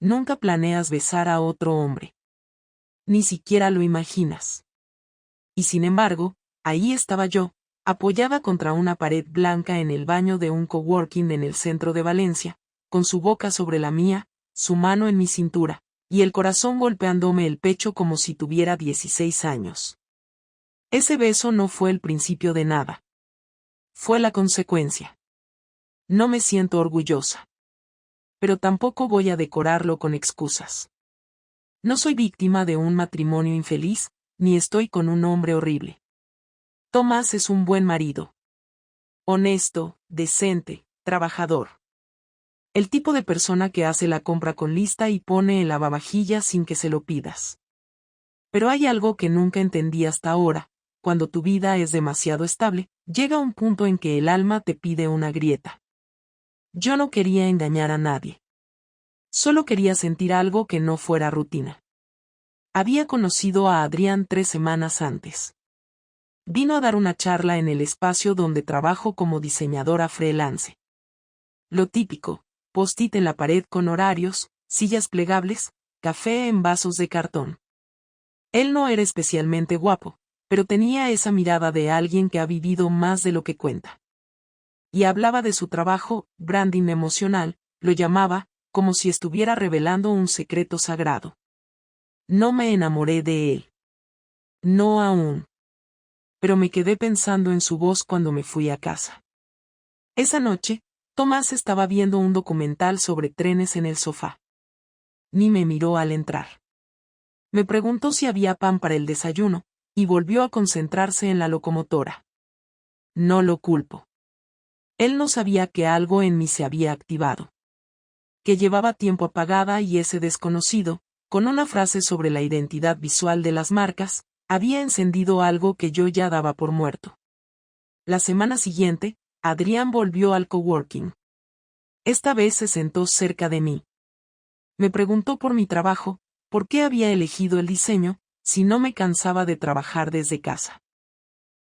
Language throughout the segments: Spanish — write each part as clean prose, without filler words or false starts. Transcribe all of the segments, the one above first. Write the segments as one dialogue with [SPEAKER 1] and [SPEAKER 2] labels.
[SPEAKER 1] Nunca planeas besar a otro hombre. Ni siquiera lo imaginas. Y sin embargo, ahí estaba yo, apoyada contra una pared blanca en el baño de un coworking en el centro de Valencia, con su boca sobre la mía, su mano en mi cintura, y el corazón golpeándome el pecho como si tuviera 16 años. Ese beso no fue el principio de nada. Fue la consecuencia. No me siento orgullosa. Pero tampoco voy a decorarlo con excusas. No soy víctima de un matrimonio infeliz, ni estoy con un hombre horrible. Tomás es un buen marido. Honesto, decente, trabajador. El tipo de persona que hace la compra con lista y pone el lavavajillas sin que se lo pidas. Pero hay algo que nunca entendí hasta ahora: cuando tu vida es demasiado estable, llega un punto en que el alma te pide una grieta. Yo no quería engañar a nadie. Solo quería sentir algo que no fuera rutina. Había conocido a Adrián 3 semanas antes. Vino a dar una charla en el espacio donde trabajo como diseñadora freelance. Lo típico: post-it en la pared con horarios, sillas plegables, café en vasos de cartón. Él no era especialmente guapo, pero tenía esa mirada de alguien que ha vivido más de lo que cuenta. Y hablaba de su trabajo, branding emocional, lo llamaba, como si estuviera revelando un secreto sagrado. No me enamoré de él. No aún. Pero me quedé pensando en su voz cuando me fui a casa. Esa noche, Tomás estaba viendo un documental sobre trenes en el sofá. Ni me miró al entrar. Me preguntó si había pan para el desayuno, y volvió a concentrarse en la locomotora. No lo culpo. Él no sabía que algo en mí se había activado. Que llevaba tiempo apagada, y ese desconocido, con una frase sobre la identidad visual de las marcas, había encendido algo que yo ya daba por muerto. La semana siguiente, Adrián volvió al coworking. Esta vez se sentó cerca de mí. Me preguntó por mi trabajo, por qué había elegido el diseño, si no me cansaba de trabajar desde casa.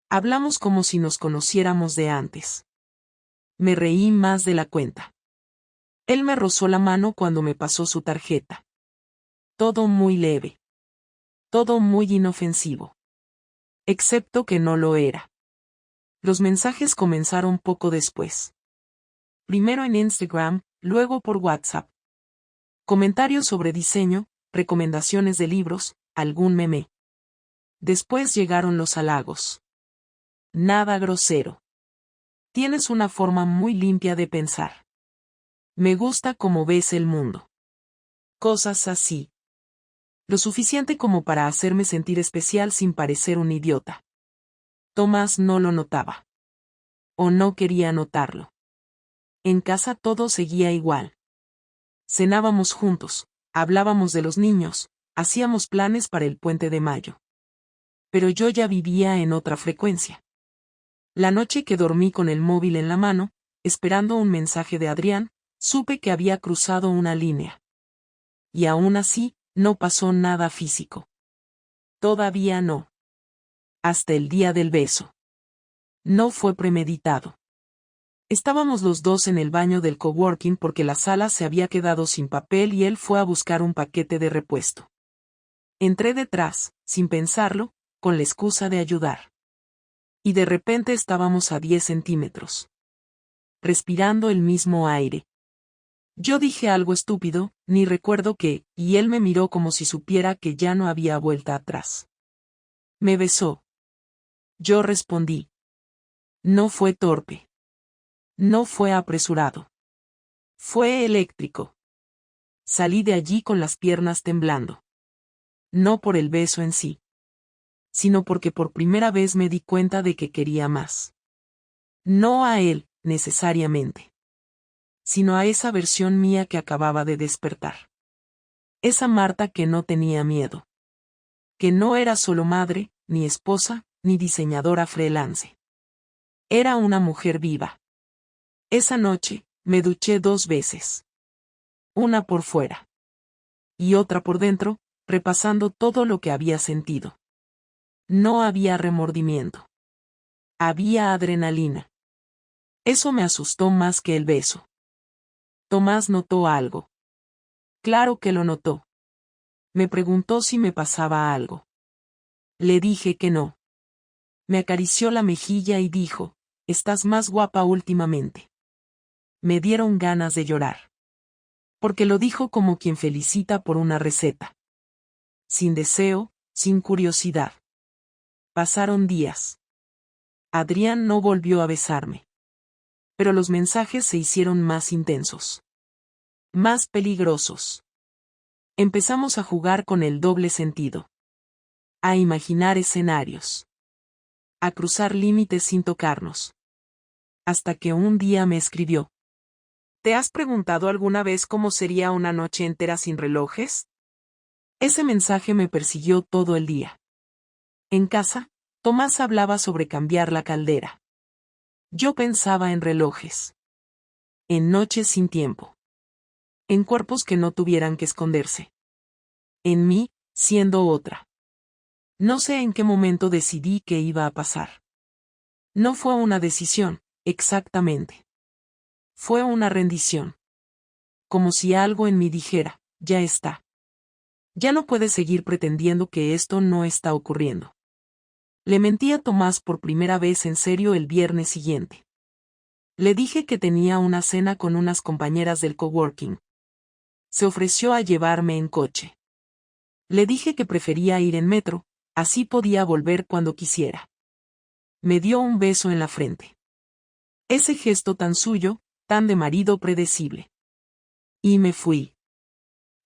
[SPEAKER 1] Hablamos como si nos conociéramos de antes. Me reí más de la cuenta. Él me rozó la mano cuando me pasó su tarjeta. Todo muy leve. Todo muy inofensivo. Excepto que no lo era. Los mensajes comenzaron poco después. Primero en Instagram, luego por WhatsApp. Comentarios sobre diseño, recomendaciones de libros, algún meme. Después llegaron los halagos. Nada grosero. Tienes una forma muy limpia de pensar. Me gusta cómo ves el mundo. Cosas así. Lo suficiente como para hacerme sentir especial sin parecer un idiota. Tomás no lo notaba. O no quería notarlo. En casa todo seguía igual. Cenábamos juntos, hablábamos de los niños, hacíamos planes para el puente de mayo. Pero yo ya vivía en otra frecuencia. La noche que dormí con el móvil en la mano, esperando un mensaje de Adrián, supe que había cruzado una línea. Y aún así, no pasó nada físico. Todavía no. Hasta el día del beso. No fue premeditado. Estábamos los dos en el baño del coworking porque la sala se había quedado sin papel y él fue a buscar un paquete de repuesto. Entré detrás, sin pensarlo, con la excusa de ayudar. Y de repente estábamos a 10 centímetros. Respirando el mismo aire. Yo dije algo estúpido, ni recuerdo qué, y él me miró como si supiera que ya no había vuelta atrás. Me besó. Yo respondí. No fue torpe. No fue apresurado. Fue eléctrico. Salí de allí con las piernas temblando. No por el beso en sí, sino porque por primera vez me di cuenta de que quería más. No a él, necesariamente, sino a esa versión mía que acababa de despertar. Esa Marta que no tenía miedo. Que no era solo madre, ni esposa, ni diseñadora freelance. Era una mujer viva. Esa noche, me duché 2 veces. Una por fuera. Y otra por dentro, repasando todo lo que había sentido. No había remordimiento. Había adrenalina. Eso me asustó más que el beso. Tomás notó algo. Claro que lo notó. Me preguntó si me pasaba algo. Le dije que no. Me acarició la mejilla y dijo, «Estás más guapa últimamente». Me dieron ganas de llorar. Porque lo dijo como quien felicita por una receta. Sin deseo, sin curiosidad. Pasaron días. Adrián no volvió a besarme. Pero los mensajes se hicieron más intensos. Más peligrosos. Empezamos a jugar con el doble sentido. A imaginar escenarios. A cruzar límites sin tocarnos. Hasta que un día me escribió. ¿Te has preguntado alguna vez cómo sería una noche entera sin relojes? Ese mensaje me persiguió todo el día. En casa, Tomás hablaba sobre cambiar la caldera. Yo pensaba en relojes. En noches sin tiempo. En cuerpos que no tuvieran que esconderse. En mí, siendo otra. No sé en qué momento decidí que iba a pasar. No fue una decisión, exactamente. Fue una rendición. Como si algo en mí dijera, ya está. Ya no puedes seguir pretendiendo que esto no está ocurriendo. Le mentí a Tomás por primera vez en serio el viernes siguiente. Le dije que tenía una cena con unas compañeras del coworking. Se ofreció a llevarme en coche. Le dije que prefería ir en metro, así podía volver cuando quisiera. Me dio un beso en la frente. Ese gesto tan suyo, tan de marido predecible. Y me fui.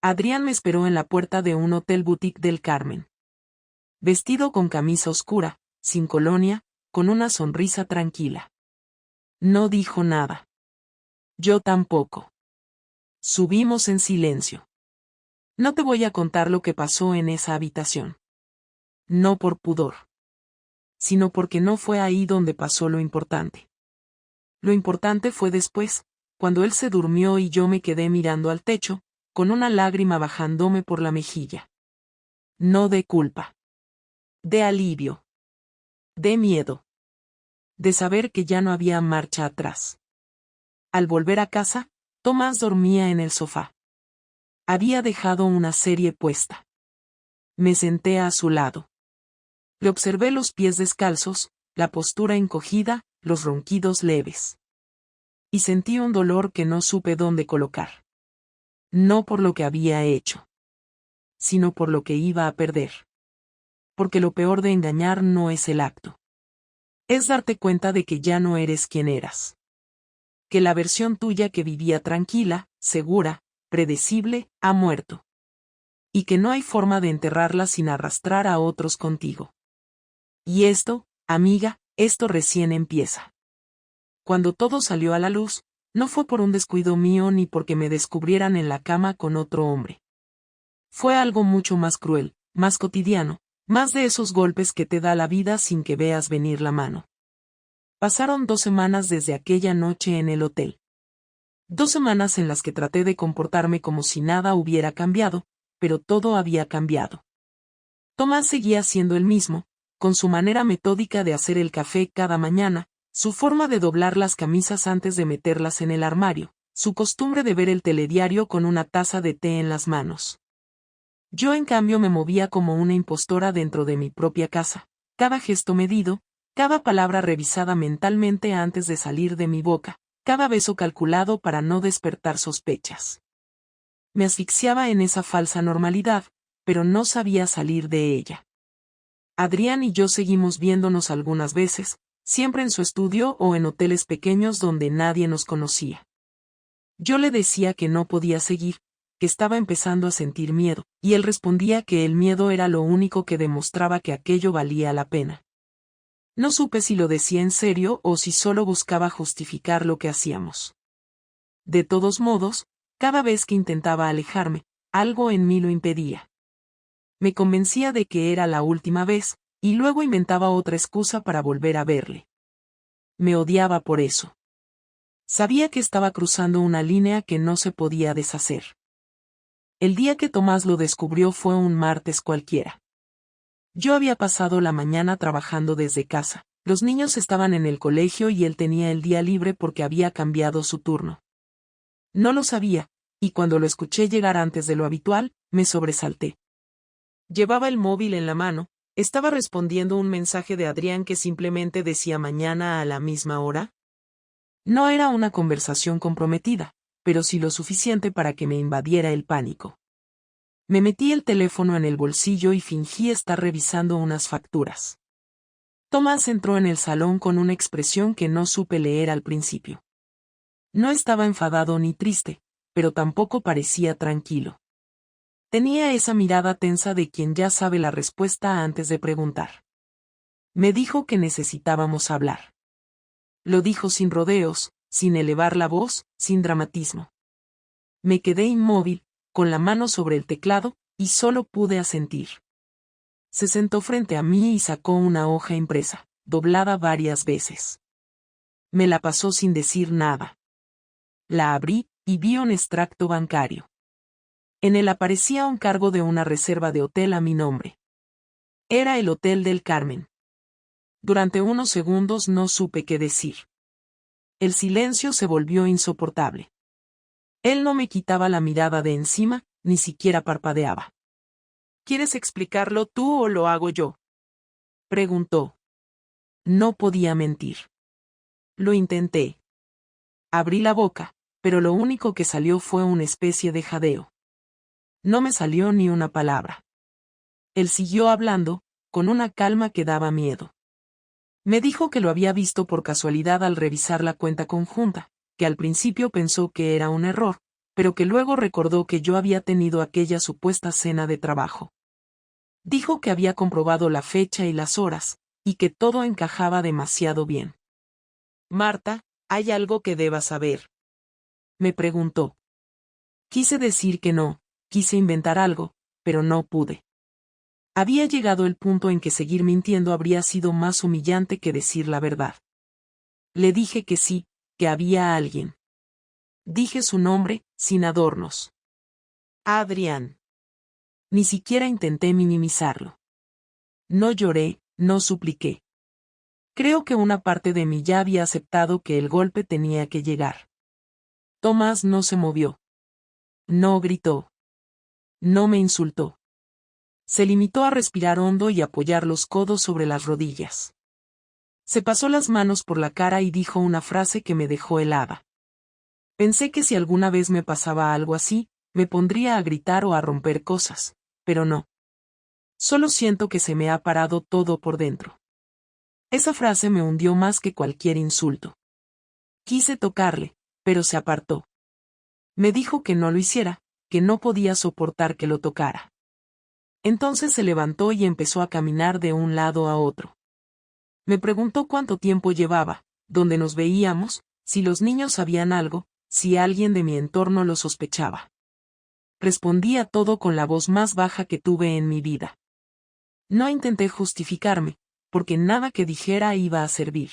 [SPEAKER 1] Adrián me esperó en la puerta de un hotel boutique del Carmen. Vestido con camisa oscura, sin colonia, con una sonrisa tranquila. No dijo nada. Yo tampoco. Subimos en silencio. No te voy a contar lo que pasó en esa habitación. No por pudor. Sino porque no fue ahí donde pasó lo importante. Lo importante fue después, cuando él se durmió y yo me quedé mirando al techo, con una lágrima bajándome por la mejilla. No de culpa. De alivio. De miedo. De saber que ya no había marcha atrás. Al volver a casa, Tomás dormía en el sofá. Había dejado una serie puesta. Me senté a su lado. Le observé los pies descalzos, la postura encogida, los ronquidos leves. Y sentí un dolor que no supe dónde colocar. No por lo que había hecho, sino por lo que iba a perder. Porque lo peor de engañar no es el acto. Es darte cuenta de que ya no eres quien eras. Que la versión tuya que vivía tranquila, segura, predecible, ha muerto. Y que no hay forma de enterrarla sin arrastrar a otros contigo. Y esto, amiga, esto recién empieza. Cuando todo salió a la luz, no fue por un descuido mío ni porque me descubrieran en la cama con otro hombre. Fue algo mucho más cruel, más cotidiano, más de esos golpes que te da la vida sin que veas venir la mano. Pasaron 2 semanas desde aquella noche en el hotel. 2 semanas en las que traté de comportarme como si nada hubiera cambiado, pero todo había cambiado. Tomás seguía siendo el mismo, con su manera metódica de hacer el café cada mañana, su forma de doblar las camisas antes de meterlas en el armario, su costumbre de ver el telediario con una taza de té en las manos. Yo en cambio me movía como una impostora dentro de mi propia casa, cada gesto medido, cada palabra revisada mentalmente antes de salir de mi boca, cada beso calculado para no despertar sospechas. Me asfixiaba en esa falsa normalidad, pero no sabía salir de ella. Adrián y yo seguimos viéndonos algunas veces, siempre en su estudio o en hoteles pequeños donde nadie nos conocía. Yo le decía que no podía seguir, que estaba empezando a sentir miedo, y él respondía que el miedo era lo único que demostraba que aquello valía la pena. No supe si lo decía en serio o si solo buscaba justificar lo que hacíamos. De todos modos, cada vez que intentaba alejarme, algo en mí lo impedía. Me convencía de que era la última vez, y luego inventaba otra excusa para volver a verle. Me odiaba por eso. Sabía que estaba cruzando una línea que no se podía deshacer. El día que Tomás lo descubrió fue un martes cualquiera. Yo había pasado la mañana trabajando desde casa, los niños estaban en el colegio y él tenía el día libre porque había cambiado su turno. No lo sabía, y cuando lo escuché llegar antes de lo habitual, me sobresalté. Llevaba el móvil en la mano, estaba respondiendo un mensaje de Adrián que simplemente decía mañana a la misma hora. No era una conversación comprometida, pero sí lo suficiente para que me invadiera el pánico. Me metí el teléfono en el bolsillo y fingí estar revisando unas facturas. Tomás entró en el salón con una expresión que no supe leer al principio. No estaba enfadado ni triste, pero tampoco parecía tranquilo. Tenía esa mirada tensa de quien ya sabe la respuesta antes de preguntar. Me dijo que necesitábamos hablar. Lo dijo sin rodeos, sin elevar la voz, sin dramatismo. Me quedé inmóvil, con la mano sobre el teclado, y solo pude asentir. Se sentó frente a mí y sacó una hoja impresa, doblada varias veces. Me la pasó sin decir nada. La abrí, y vi un extracto bancario. En él aparecía un cargo de una reserva de hotel a mi nombre. Era el Hotel del Carmen. Durante unos segundos no supe qué decir. El silencio se volvió insoportable. Él no me quitaba la mirada de encima, ni siquiera parpadeaba. ¿Quieres explicarlo tú o lo hago yo?, preguntó. No podía mentir. Lo intenté. Abrí la boca, pero lo único que salió fue una especie de jadeo. No me salió ni una palabra. Él siguió hablando, con una calma que daba miedo. Me dijo que lo había visto por casualidad al revisar la cuenta conjunta, que al principio pensó que era un error, pero que luego recordó que yo había tenido aquella supuesta cena de trabajo. Dijo que había comprobado la fecha y las horas, y que todo encajaba demasiado bien. Marta, ¿hay algo que debas saber?, me preguntó. Quise decir que no, quise inventar algo, pero no pude. Había llegado el punto en que seguir mintiendo habría sido más humillante que decir la verdad. Le dije que sí, que había alguien. Dije su nombre, sin adornos. Adrián. Ni siquiera intenté minimizarlo. No lloré, no supliqué. Creo que una parte de mí ya había aceptado que el golpe tenía que llegar. Tomás no se movió. No gritó. No me insultó. Se limitó a respirar hondo y apoyar los codos sobre las rodillas. Se pasó las manos por la cara y dijo una frase que me dejó helada. Pensé que si alguna vez me pasaba algo así, me pondría a gritar o a romper cosas, pero no. Solo siento que se me ha parado todo por dentro. Esa frase me hundió más que cualquier insulto. Quise tocarle, pero se apartó. Me dijo que no lo hiciera, que no podía soportar que lo tocara. Entonces se levantó y empezó a caminar de un lado a otro. Me preguntó cuánto tiempo llevaba, dónde nos veíamos, si los niños sabían algo, si alguien de mi entorno lo sospechaba. Respondí a todo con la voz más baja que tuve en mi vida. No intenté justificarme, porque nada que dijera iba a servir.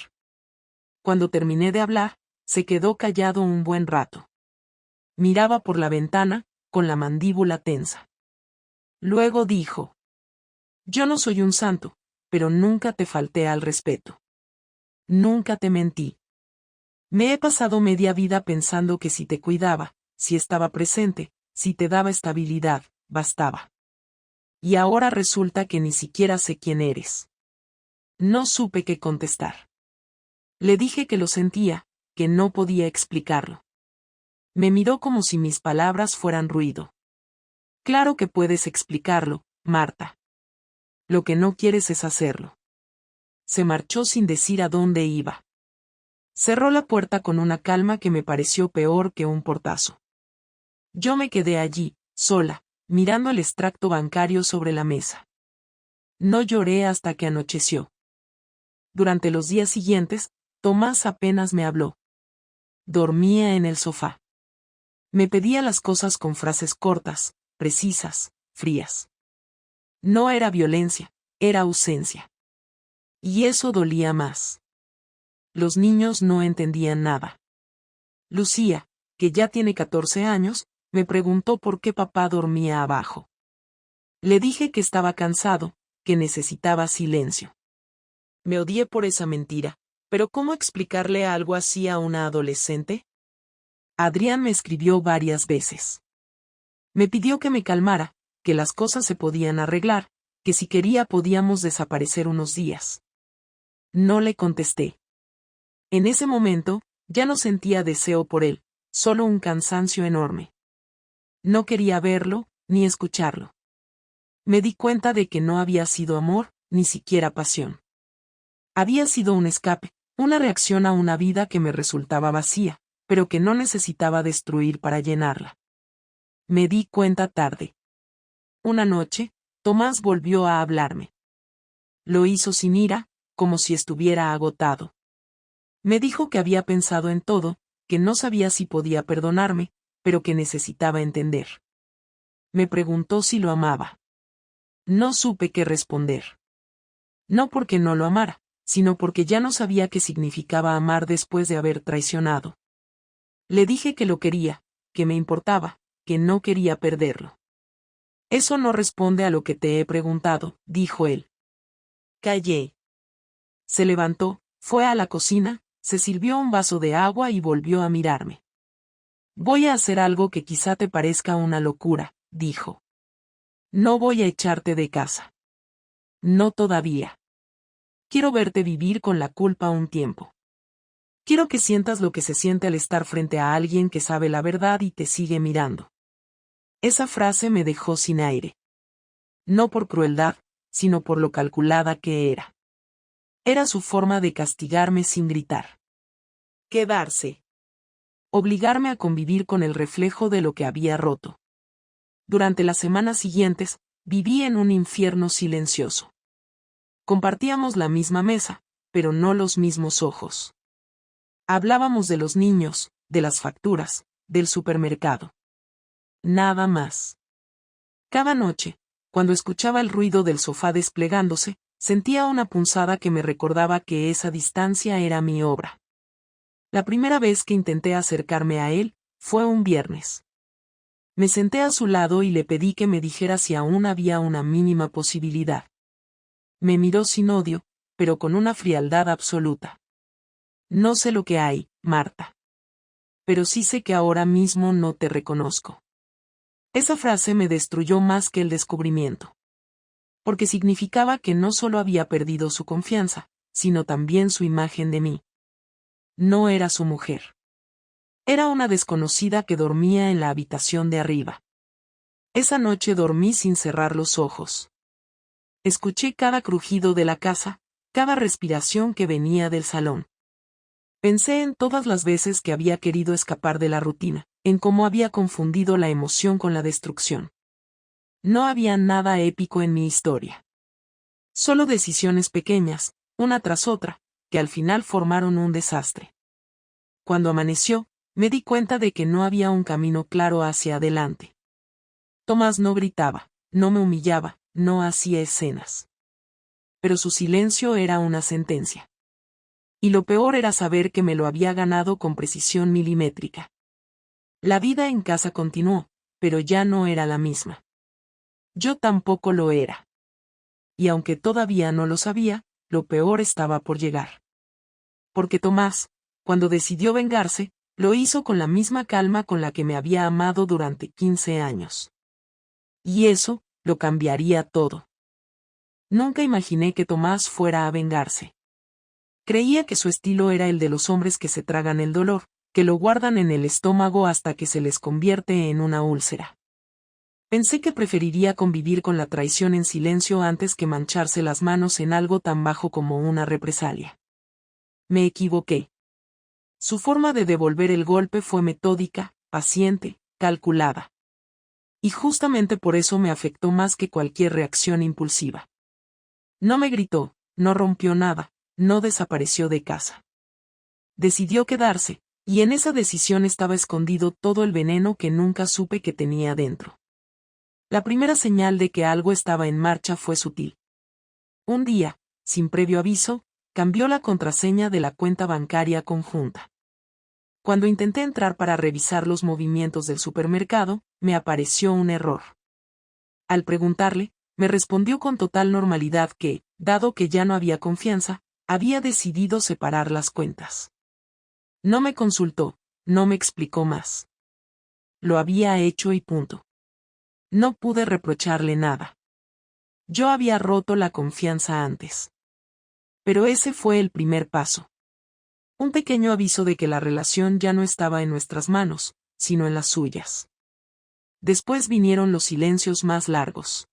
[SPEAKER 1] Cuando terminé de hablar, se quedó callado un buen rato. Miraba por la ventana, con la mandíbula tensa. Luego dijo: Yo no soy un santo, pero nunca te falté al respeto. Nunca te mentí. Me he pasado media vida pensando que si te cuidaba, si estaba presente, si te daba estabilidad, bastaba. Y ahora resulta que ni siquiera sé quién eres. No supe qué contestar. Le dije que lo sentía, que no podía explicarlo. Me miró como si mis palabras fueran ruido. Claro que puedes explicarlo, Marta. Lo que no quieres es hacerlo. Se marchó sin decir a dónde iba. Cerró la puerta con una calma que me pareció peor que un portazo. Yo me quedé allí, sola, mirando el extracto bancario sobre la mesa. No lloré hasta que anocheció. Durante los días siguientes, Tomás apenas me habló. Dormía en el sofá. Me pedía las cosas con frases cortas, precisas, frías. No era violencia, era ausencia. Y eso dolía más. Los niños no entendían nada. Lucía, que ya tiene 14 años, me preguntó por qué papá dormía abajo. Le dije que estaba cansado, que necesitaba silencio. Me odié por esa mentira, pero ¿cómo explicarle algo así a una adolescente? Adrián me escribió varias veces. Me pidió que me calmara, que las cosas se podían arreglar, que si quería podíamos desaparecer unos días. No le contesté. En ese momento, ya no sentía deseo por él, solo un cansancio enorme. No quería verlo, ni escucharlo. Me di cuenta de que no había sido amor, ni siquiera pasión. Había sido un escape, una reacción a una vida que me resultaba vacía, pero que no necesitaba destruir para llenarla. Me di cuenta tarde. Una noche, Tomás volvió a hablarme. Lo hizo sin ira, como si estuviera agotado. Me dijo que había pensado en todo, que no sabía si podía perdonarme, pero que necesitaba entender. Me preguntó si lo amaba. No supe qué responder. No porque no lo amara, sino porque ya no sabía qué significaba amar después de haber traicionado. Le dije que lo quería, que me importaba, que no quería perderlo. Eso no responde a lo que te he preguntado, dijo él. Callé. Se levantó, fue a la cocina, se sirvió un vaso de agua y volvió a mirarme. Voy a hacer algo que quizá te parezca una locura, dijo. No voy a echarte de casa. No todavía. Quiero verte vivir con la culpa un tiempo. Quiero que sientas lo que se siente al estar frente a alguien que sabe la verdad y te sigue mirando. Esa frase me dejó sin aire. No por crueldad, sino por lo calculada que era. Era su forma de castigarme sin gritar. Quedarse. Obligarme a convivir con el reflejo de lo que había roto. Durante las semanas siguientes, viví en un infierno silencioso. Compartíamos la misma mesa, pero no los mismos ojos. Hablábamos de los niños, de las facturas, del supermercado. Nada más. Cada noche, cuando escuchaba el ruido del sofá desplegándose, sentía una punzada que me recordaba que esa distancia era mi obra. La primera vez que intenté acercarme a él, fue un viernes. Me senté a su lado y le pedí que me dijera si aún había una mínima posibilidad. Me miró sin odio, pero con una frialdad absoluta. No sé lo que hay, Marta. Pero sí sé que ahora mismo no te reconozco. Esa frase me destruyó más que el descubrimiento. Porque significaba que no solo había perdido su confianza, sino también su imagen de mí. No era su mujer. Era una desconocida que dormía en la habitación de arriba. Esa noche dormí sin cerrar los ojos. Escuché cada crujido de la casa, cada respiración que venía del salón. Pensé en todas las veces que había querido escapar de la rutina, en cómo había confundido la emoción con la destrucción. No había nada épico en mi historia. Solo decisiones pequeñas, una tras otra, que al final formaron un desastre. Cuando amaneció, me di cuenta de que no había un camino claro hacia adelante. Tomás no gritaba, no me humillaba, no hacía escenas. Pero su silencio era una sentencia. Y lo peor era saber que me lo había ganado con precisión milimétrica. La vida en casa continuó, pero ya no era la misma. Yo tampoco lo era. Y aunque todavía no lo sabía, lo peor estaba por llegar. Porque Tomás, cuando decidió vengarse, lo hizo con la misma calma con la que me había amado durante 15 años. Y eso, lo cambiaría todo. Nunca imaginé que Tomás fuera a vengarse. Creía que su estilo era el de los hombres que se tragan el dolor, que lo guardan en el estómago hasta que se les convierte en una úlcera. Pensé que preferiría convivir con la traición en silencio antes que mancharse las manos en algo tan bajo como una represalia. Me equivoqué. Su forma de devolver el golpe fue metódica, paciente, calculada. Y justamente por eso me afectó más que cualquier reacción impulsiva. No me gritó, no rompió nada, no desapareció de casa. Decidió quedarse, y en esa decisión estaba escondido todo el veneno que nunca supe que tenía dentro. La primera señal de que algo estaba en marcha fue sutil. Un día, sin previo aviso, cambió la contraseña de la cuenta bancaria conjunta. Cuando intenté entrar para revisar los movimientos del supermercado, me apareció un error. Al preguntarle, me respondió con total normalidad que, dado que ya no había confianza, había decidido separar las cuentas. No me consultó, no me explicó más. Lo había hecho y punto. No pude reprocharle nada. Yo había roto la confianza antes. Pero ese fue el primer paso. Un pequeño aviso de que la relación ya no estaba en nuestras manos, sino en las suyas. Después vinieron los silencios más largos.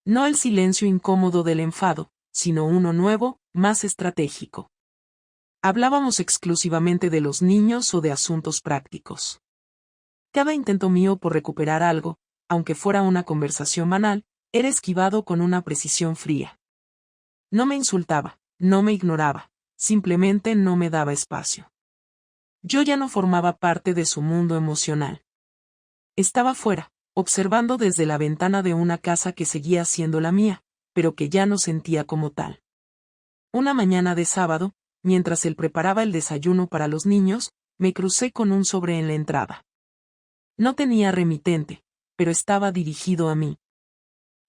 [SPEAKER 1] No el silencio incómodo del enfado, sino uno nuevo, más estratégico. Hablábamos exclusivamente de los niños o de asuntos prácticos. Cada intento mío por recuperar algo, aunque fuera una conversación banal, era esquivado con una precisión fría. No me insultaba, no me ignoraba, simplemente no me daba espacio. Yo ya no formaba parte de su mundo emocional. Estaba fuera, observando desde la ventana de una casa que seguía siendo la mía, pero que ya no sentía como tal. Una mañana de sábado, mientras él preparaba el desayuno para los niños, me crucé con un sobre en la entrada. No tenía remitente, pero estaba dirigido a mí.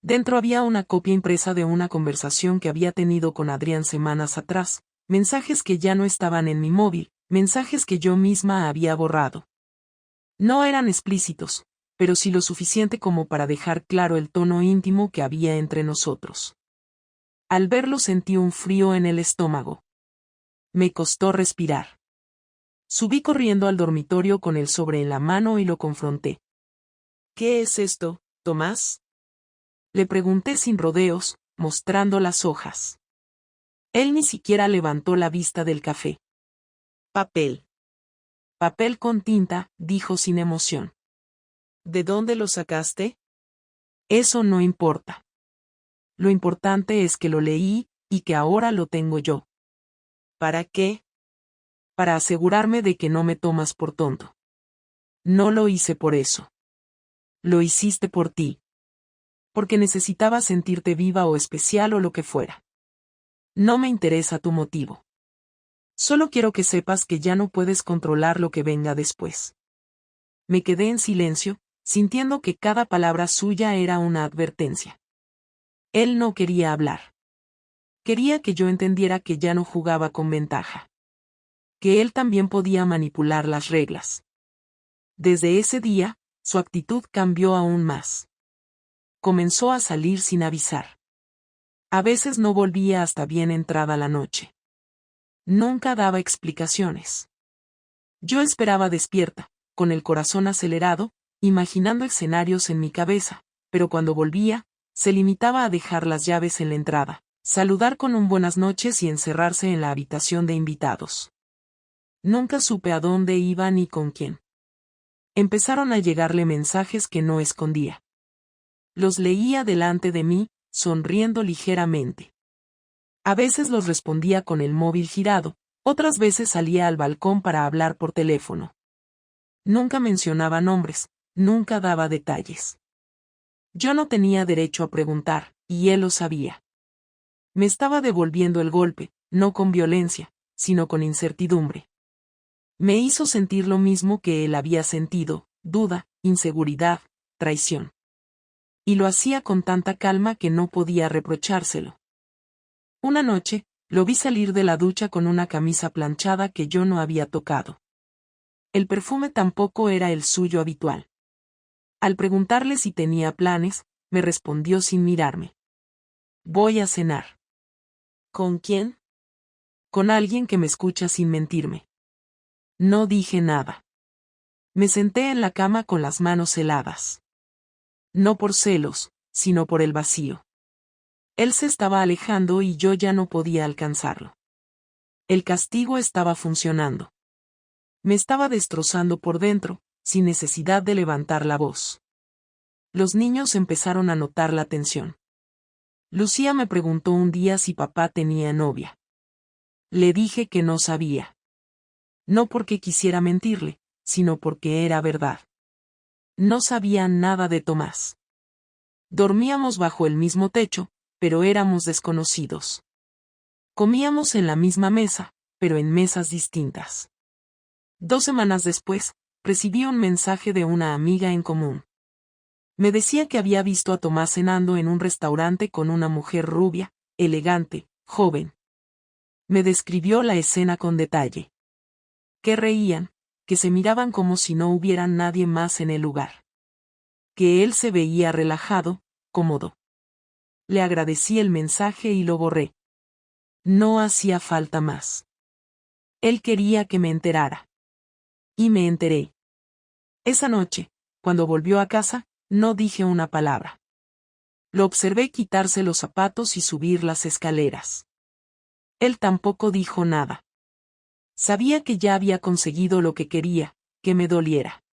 [SPEAKER 1] Dentro había una copia impresa de una conversación que había tenido con Adrián semanas atrás, mensajes que ya no estaban en mi móvil, mensajes que yo misma había borrado. No eran explícitos, pero sí lo suficiente como para dejar claro el tono íntimo que había entre nosotros. Al verlo sentí un frío en el estómago. Me costó respirar. Subí corriendo al dormitorio con el sobre en la mano y lo confronté. ¿Qué es esto, Tomás? Le pregunté sin rodeos, mostrando las hojas. Él ni siquiera levantó la vista del café. Papel. Papel con tinta, dijo sin emoción. ¿De dónde lo sacaste? Eso no importa. Lo importante es que lo leí, y que ahora lo tengo yo. ¿Para qué? Para asegurarme de que no me tomas por tonto. No lo hice por eso. Lo hiciste por ti. Porque necesitabas sentirte viva o especial o lo que fuera. No me interesa tu motivo. Solo quiero que sepas que ya no puedes controlar lo que venga después. Me quedé en silencio, sintiendo que cada palabra suya era una advertencia. Él no quería hablar. Quería que yo entendiera que ya no jugaba con ventaja. Que él también podía manipular las reglas. Desde ese día, su actitud cambió aún más. Comenzó a salir sin avisar. A veces no volvía hasta bien entrada la noche. Nunca daba explicaciones. Yo esperaba despierta, con el corazón acelerado, imaginando escenarios en mi cabeza, pero cuando volvía, se limitaba a dejar las llaves en la entrada, saludar con un buenas noches y encerrarse en la habitación de invitados. Nunca supe a dónde iba ni con quién. Empezaron a llegarle mensajes que no escondía. Los leía delante de mí, sonriendo ligeramente. A veces los respondía con el móvil girado, otras veces salía al balcón para hablar por teléfono. Nunca mencionaba nombres, nunca daba detalles. Yo no tenía derecho a preguntar, y él lo sabía. Me estaba devolviendo el golpe, no con violencia, sino con incertidumbre. Me hizo sentir lo mismo que él había sentido, duda, inseguridad, traición. Y lo hacía con tanta calma que no podía reprochárselo. Una noche, lo vi salir de la ducha con una camisa planchada que yo no había tocado. El perfume tampoco era el suyo habitual. Al preguntarle si tenía planes, me respondió sin mirarme. Voy a cenar. ¿Con quién? Con alguien que me escucha sin mentirme. No dije nada. Me senté en la cama con las manos heladas. No por celos, sino por el vacío. Él se estaba alejando y yo ya no podía alcanzarlo. El castigo estaba funcionando. Me estaba destrozando por dentro, sin necesidad de levantar la voz. Los niños empezaron a notar la tensión. Lucía me preguntó un día si papá tenía novia. Le dije que no sabía. No porque quisiera mentirle, sino porque era verdad. No sabía nada de Tomás. Dormíamos bajo el mismo techo, pero éramos desconocidos. Comíamos en la misma mesa, pero en mesas distintas. 2 semanas después, recibí un mensaje de una amiga en común. Me decía que había visto a Tomás cenando en un restaurante con una mujer rubia, elegante, joven. Me describió la escena con detalle. Que reían, que se miraban como si no hubiera nadie más en el lugar. Que él se veía relajado, cómodo. Le agradecí el mensaje y lo borré. No hacía falta más. Él quería que me enterara. Y me enteré. Esa noche, cuando volvió a casa, no dije una palabra. Lo observé quitarse los zapatos y subir las escaleras. Él tampoco dijo nada. Sabía que ya había conseguido lo que quería, que me doliera.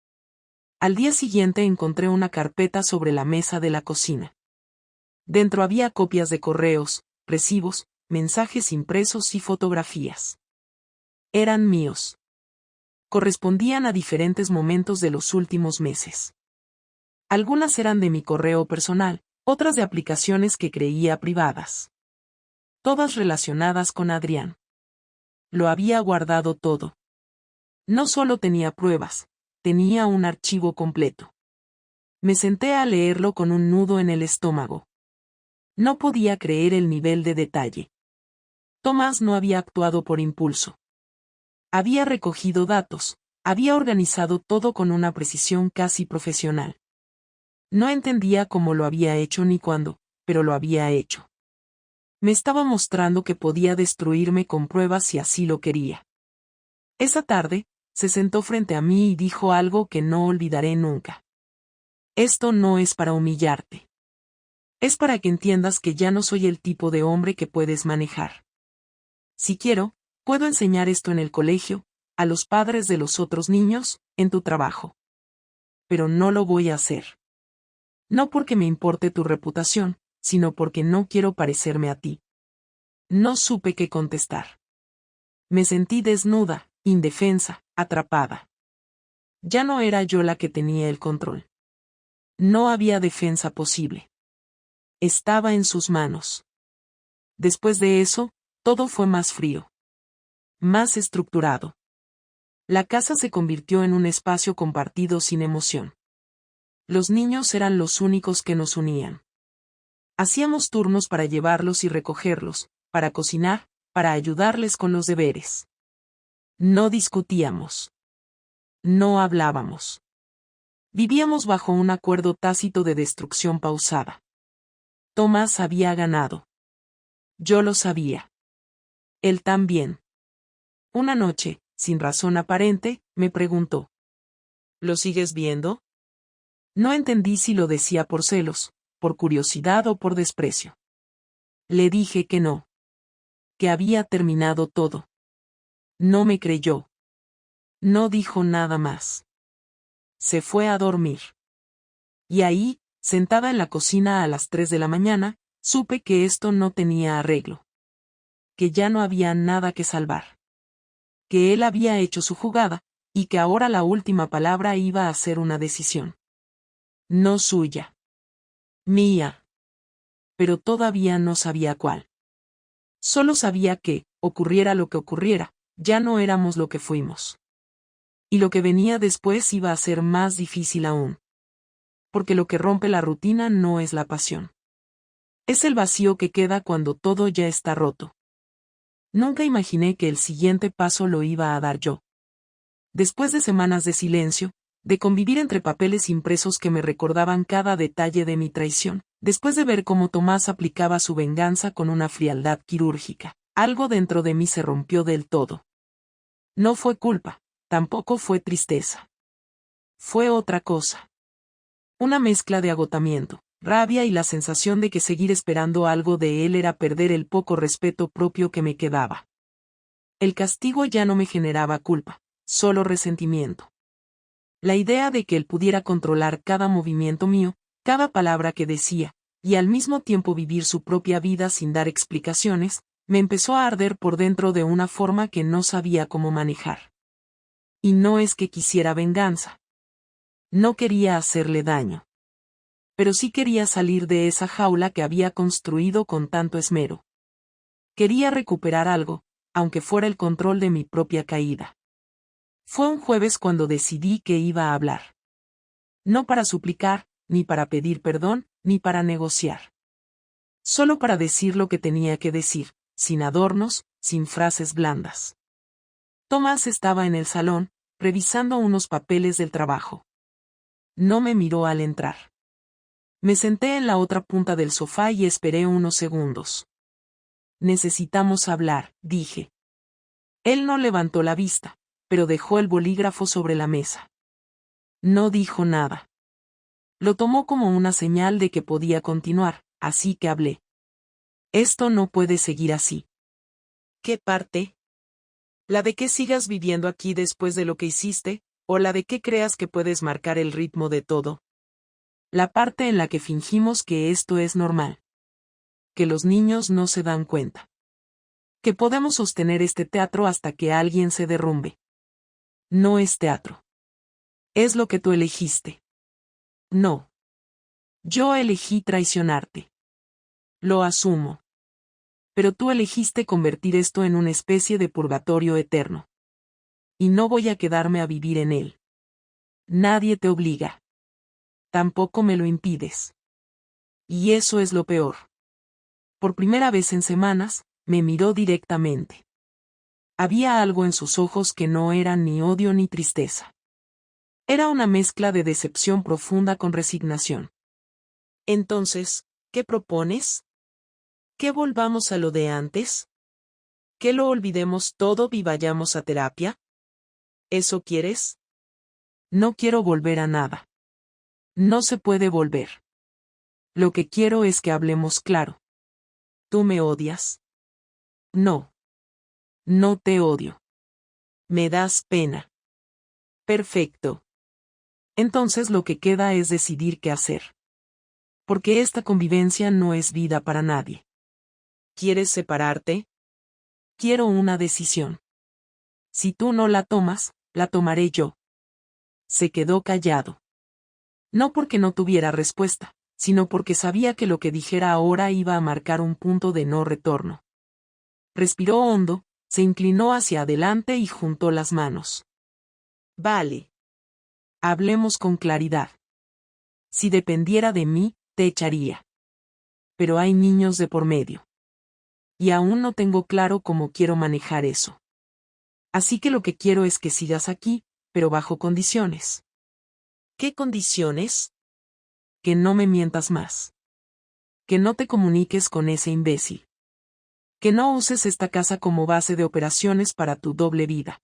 [SPEAKER 1] Al día siguiente encontré una carpeta sobre la mesa de la cocina. Dentro había copias de correos, recibos, mensajes impresos y fotografías. Eran míos. Correspondían a diferentes momentos de los últimos meses. Algunas eran de mi correo personal, otras de aplicaciones que creía privadas. Todas relacionadas con Adrián. Lo había guardado todo. No solo tenía pruebas, tenía un archivo completo. Me senté a leerlo con un nudo en el estómago. No podía creer el nivel de detalle. Tomás no había actuado por impulso. Había recogido datos, había organizado todo con una precisión casi profesional. No entendía cómo lo había hecho ni cuándo, pero lo había hecho. Me estaba mostrando que podía destruirme con pruebas si así lo quería. Esa tarde, se sentó frente a mí y dijo algo que no olvidaré nunca. Esto no es para humillarte. Es para que entiendas que ya no soy el tipo de hombre que puedes manejar. Si quiero, puedo enseñar esto en el colegio, a los padres de los otros niños, en tu trabajo. Pero no lo voy a hacer. No porque me importe tu reputación, sino porque no quiero parecerme a ti. No supe qué contestar. Me sentí desnuda, indefensa, atrapada. Ya no era yo la que tenía el control. No había defensa posible. Estaba en sus manos. Después de eso, todo fue más frío. Más estructurado. La casa se convirtió en un espacio compartido sin emoción. Los niños eran los únicos que nos unían. Hacíamos turnos para llevarlos y recogerlos, para cocinar, para ayudarles con los deberes. No discutíamos. No hablábamos. Vivíamos bajo un acuerdo tácito de destrucción pausada. Tomás había ganado. Yo lo sabía. Él también. Una noche, sin razón aparente, me preguntó: ¿lo sigues viendo? No entendí si lo decía por celos, por curiosidad o por desprecio. Le dije que no. Que había terminado todo. No me creyó. No dijo nada más. Se fue a dormir. Y ahí, sentada en la cocina a las 3 de la mañana, supe que esto no tenía arreglo. Que ya no había nada que salvar. Que él había hecho su jugada, y que ahora la última palabra iba a ser una decisión. No suya. Mía. Pero todavía no sabía cuál. Solo sabía que, ocurriera lo que ocurriera, ya no éramos lo que fuimos. Y lo que venía después iba a ser más difícil aún. Porque lo que rompe la rutina no es la pasión. Es el vacío que queda cuando todo ya está roto. Nunca imaginé que el siguiente paso lo iba a dar yo. Después de semanas de silencio, de convivir entre papeles impresos que me recordaban cada detalle de mi traición, después de ver cómo Tomás aplicaba su venganza con una frialdad quirúrgica, algo dentro de mí se rompió del todo. No fue culpa, tampoco fue tristeza. Fue otra cosa. Una mezcla de agotamiento, rabia y la sensación de que seguir esperando algo de él era perder el poco respeto propio que me quedaba. El castigo ya no me generaba culpa, solo resentimiento. La idea de que él pudiera controlar cada movimiento mío, cada palabra que decía, y al mismo tiempo vivir su propia vida sin dar explicaciones, me empezó a arder por dentro de una forma que no sabía cómo manejar. Y no es que quisiera venganza. No quería hacerle daño. Pero sí quería salir de esa jaula que había construido con tanto esmero. Quería recuperar algo, aunque fuera el control de mi propia caída. Fue un jueves cuando decidí que iba a hablar. No para suplicar, ni para pedir perdón, ni para negociar. Solo para decir lo que tenía que decir, sin adornos, sin frases blandas. Tomás estaba en el salón, revisando unos papeles del trabajo. No me miró al entrar. Me senté en la otra punta del sofá y esperé unos segundos. Necesitamos hablar, dije. Él no levantó la vista, pero dejó el bolígrafo sobre la mesa. No dijo nada. Lo tomó como una señal de que podía continuar, así que hablé. Esto no puede seguir así. ¿Qué parte? ¿La de que sigas viviendo aquí después de lo que hiciste, o la de que creas que puedes marcar el ritmo de todo? La parte en la que fingimos que esto es normal. Que los niños no se dan cuenta. Que podemos sostener este teatro hasta que alguien se derrumbe. No es teatro. Es lo que tú elegiste. No. Yo elegí traicionarte. Lo asumo. Pero tú elegiste convertir esto en una especie de purgatorio eterno. Y no voy a quedarme a vivir en él. Nadie te obliga. Tampoco me lo impides. Y eso es lo peor. Por primera vez en semanas, me miró directamente. Había algo en sus ojos que no era ni odio ni tristeza. Era una mezcla de decepción profunda con resignación. Entonces, ¿qué propones? ¿Que volvamos a lo de antes? ¿Que lo olvidemos todo y vayamos a terapia? ¿Eso quieres? No quiero volver a nada. No se puede volver. Lo que quiero es que hablemos claro. ¿Tú me odias? No. No te odio. Me das pena. Perfecto. Entonces lo que queda es decidir qué hacer. Porque esta convivencia no es vida para nadie. ¿Quieres separarte? Quiero una decisión. Si tú no la tomas, la tomaré yo. Se quedó callado. No porque no tuviera respuesta, sino porque sabía que lo que dijera ahora iba a marcar un punto de no retorno. Respiró hondo, se inclinó hacia adelante y juntó las manos. Vale. Hablemos con claridad. Si dependiera de mí, te echaría. Pero hay niños de por medio. Y aún no tengo claro cómo quiero manejar eso. Así que lo que quiero es que sigas aquí, pero bajo condiciones. ¿Qué condiciones? Que no me mientas más. Que no te comuniques con ese imbécil. Que no uses esta casa como base de operaciones para tu doble vida.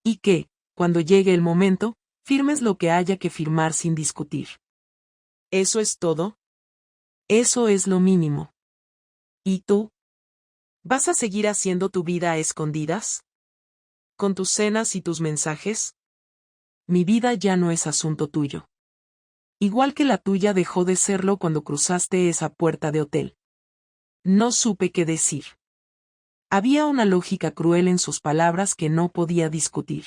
[SPEAKER 1] Y que, cuando llegue el momento, firmes lo que haya que firmar sin discutir. ¿Eso es todo? Eso es lo mínimo. ¿Y tú? ¿Vas a seguir haciendo tu vida a escondidas? ¿Con tus cenas y tus mensajes? Mi vida ya no es asunto tuyo. Igual que la tuya dejó de serlo cuando cruzaste esa puerta de hotel. No supe qué decir. Había una lógica cruel en sus palabras que no podía discutir.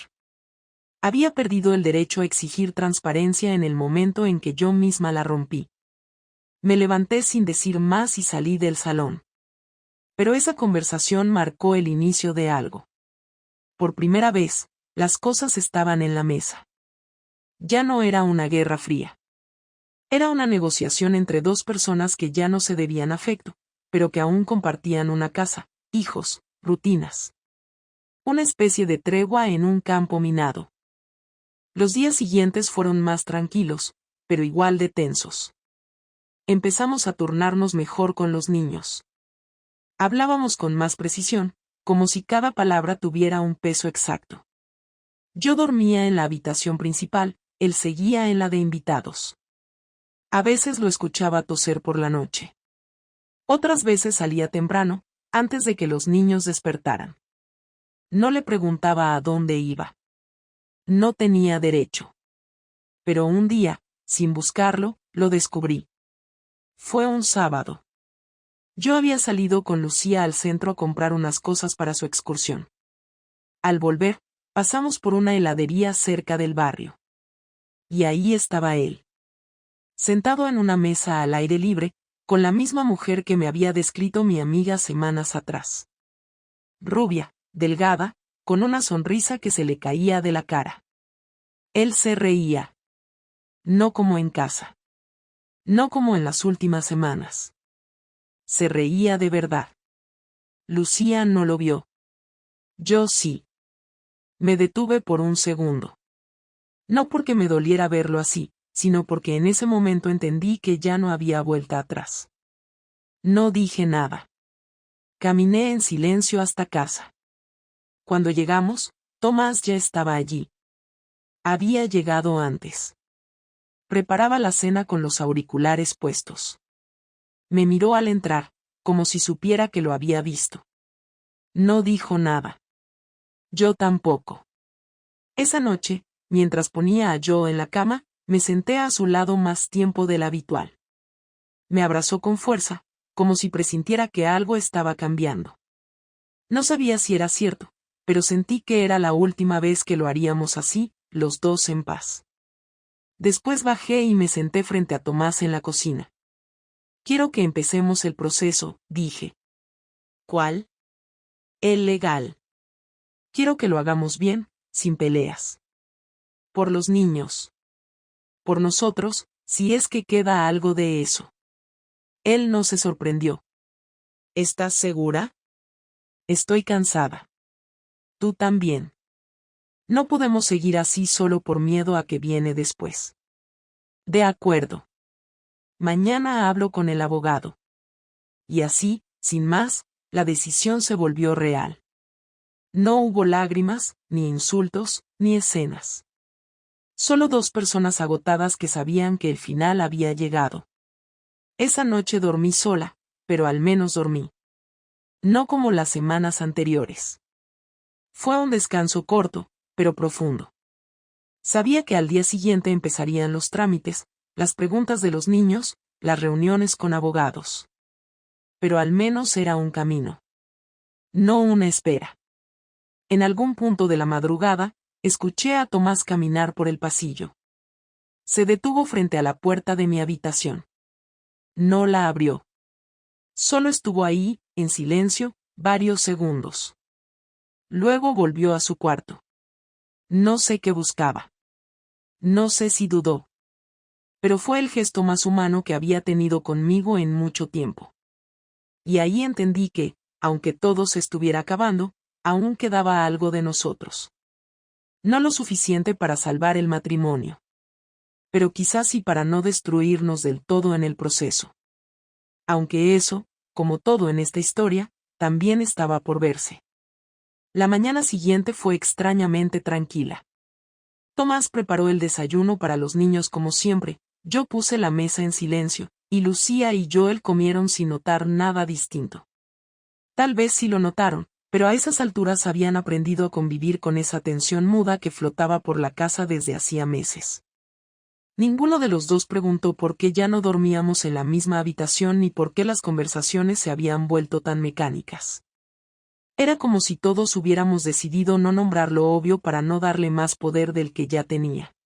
[SPEAKER 1] Había perdido el derecho a exigir transparencia en el momento en que yo misma la rompí. Me levanté sin decir más y salí del salón. Pero esa conversación marcó el inicio de algo. Por primera vez, las cosas estaban en la mesa. Ya no era una guerra fría. Era una negociación entre dos personas que ya no se debían afecto, pero que aún compartían una casa, hijos, rutinas. Una especie de tregua en un campo minado. Los días siguientes fueron más tranquilos, pero igual de tensos. Empezamos a turnarnos mejor con los niños. Hablábamos con más precisión, como si cada palabra tuviera un peso exacto. Yo dormía en la habitación principal, él seguía en la de invitados. A veces lo escuchaba toser por la noche. Otras veces salía temprano, antes de que los niños despertaran. No le preguntaba a dónde iba. No tenía derecho. Pero un día, sin buscarlo, lo descubrí. Fue un sábado. Yo había salido con Lucía al centro a comprar unas cosas para su excursión. Al volver, pasamos por una heladería cerca del barrio. Y ahí estaba él. Sentado en una mesa al aire libre, con la misma mujer que me había descrito mi amiga semanas atrás. Rubia, delgada, con una sonrisa que se le caía de la cara. Él se reía. No como en casa. No como en las últimas semanas. Se reía de verdad. Lucía no lo vio. Yo sí. Me detuve por un segundo. No porque me doliera verlo así, sino porque en ese momento entendí que ya no había vuelta atrás. No dije nada. Caminé en silencio hasta casa. Cuando llegamos, Tomás ya estaba allí. Había llegado antes. Preparaba la cena con los auriculares puestos. Me miró al entrar, como si supiera que lo había visto. No dijo nada. Yo tampoco. Esa noche, mientras ponía a Joe en la cama, me senté a su lado más tiempo del habitual. Me abrazó con fuerza, como si presintiera que algo estaba cambiando. No sabía si era cierto, pero sentí que era la última vez que lo haríamos así, los dos en paz. Después bajé y me senté frente a Tomás en la cocina. Quiero que empecemos el proceso, dije. ¿Cuál? El legal. Quiero que lo hagamos bien, sin peleas. Por los niños. Por nosotros, si es que queda algo de eso. Él no se sorprendió. ¿Estás segura? Estoy cansada. Tú también. No podemos seguir así solo por miedo a que viene después. De acuerdo. Mañana hablo con el abogado. Y así, sin más, la decisión se volvió real. No hubo lágrimas, ni insultos, ni escenas. Solo dos personas agotadas que sabían que el final había llegado. Esa noche dormí sola, pero al menos dormí. No como las semanas anteriores. Fue un descanso corto, pero profundo. Sabía que al día siguiente empezarían los trámites, las preguntas de los niños, las reuniones con abogados. Pero al menos era un camino. No una espera. En algún punto de la madrugada, escuché a Tomás caminar por el pasillo. Se detuvo frente a la puerta de mi habitación. No la abrió. Solo estuvo ahí, en silencio, varios segundos. Luego volvió a su cuarto. No sé qué buscaba. No sé si dudó. Pero fue el gesto más humano que había tenido conmigo en mucho tiempo. Y ahí entendí que, aunque todo se estuviera acabando, aún quedaba algo de nosotros. No lo suficiente para salvar el matrimonio. Pero quizás sí para no destruirnos del todo en el proceso. Aunque eso, como todo en esta historia, también estaba por verse. La mañana siguiente fue extrañamente tranquila. Tomás preparó el desayuno para los niños como siempre, yo puse la mesa en silencio, y Lucía y Joel comieron sin notar nada distinto. Tal vez sí lo notaron, pero a esas alturas habían aprendido a convivir con esa tensión muda que flotaba por la casa desde hacía meses. Ninguno de los dos preguntó por qué ya no dormíamos en la misma habitación ni por qué las conversaciones se habían vuelto tan mecánicas. Era como si todos hubiéramos decidido no nombrar lo obvio para no darle más poder del que ya tenía.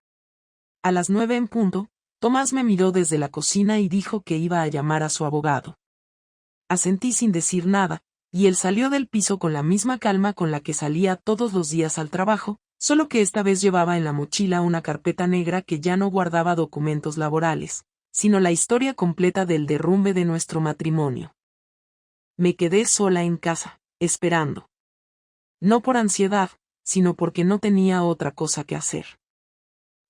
[SPEAKER 1] A las 9 en punto, Tomás me miró desde la cocina y dijo que iba a llamar a su abogado. Asentí sin decir nada, y él salió del piso con la misma calma con la que salía todos los días al trabajo, solo que esta vez llevaba en la mochila una carpeta negra que ya no guardaba documentos laborales, sino la historia completa del derrumbe de nuestro matrimonio. Me quedé sola en casa, esperando. No por ansiedad, sino porque no tenía otra cosa que hacer.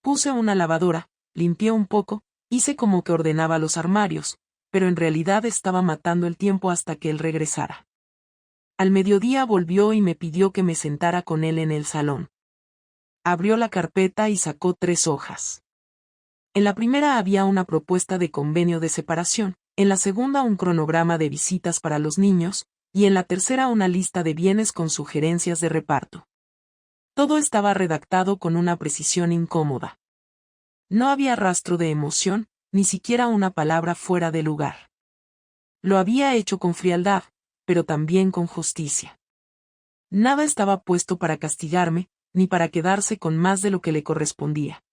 [SPEAKER 1] Puse una lavadora, limpié un poco, hice como que ordenaba los armarios, pero en realidad estaba matando el tiempo hasta que él regresara. Al mediodía volvió y me pidió que me sentara con él en el salón. Abrió la carpeta y sacó 3 hojas. En la primera había una propuesta de convenio de separación, en la segunda un cronograma de visitas para los niños, y en la tercera una lista de bienes con sugerencias de reparto. Todo estaba redactado con una precisión incómoda. No había rastro de emoción, ni siquiera una palabra fuera de lugar. Lo había hecho con frialdad, pero también con justicia. Nada estaba puesto para castigarme, ni para quedarse con más de lo que le correspondía.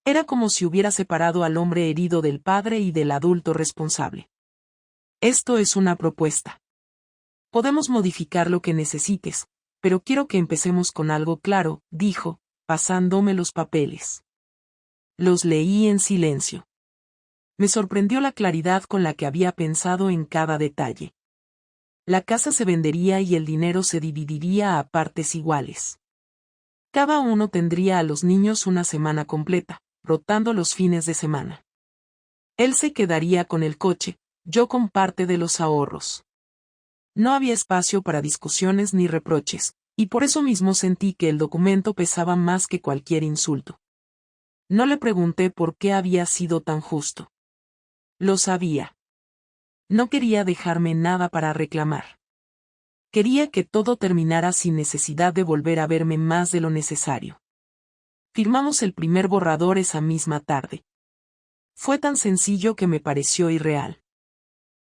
[SPEAKER 1] Era como si hubiera separado al hombre herido del padre y del adulto responsable. Esto es una propuesta. Podemos modificar lo que necesites, pero quiero que empecemos con algo claro, dijo, pasándome los papeles. Los leí en silencio. Me sorprendió la claridad con la que había pensado en cada detalle. La casa se vendería y el dinero se dividiría a partes iguales. Cada uno tendría a los niños una semana completa, rotando los fines de semana. Él se quedaría con el coche, yo con parte de los ahorros. No había espacio para discusiones ni reproches, y por eso mismo sentí que el documento pesaba más que cualquier insulto. No le pregunté por qué había sido tan justo. Lo sabía. No quería dejarme nada para reclamar. Quería que todo terminara sin necesidad de volver a verme más de lo necesario. Firmamos el primer borrador esa misma tarde. Fue tan sencillo que me pareció irreal.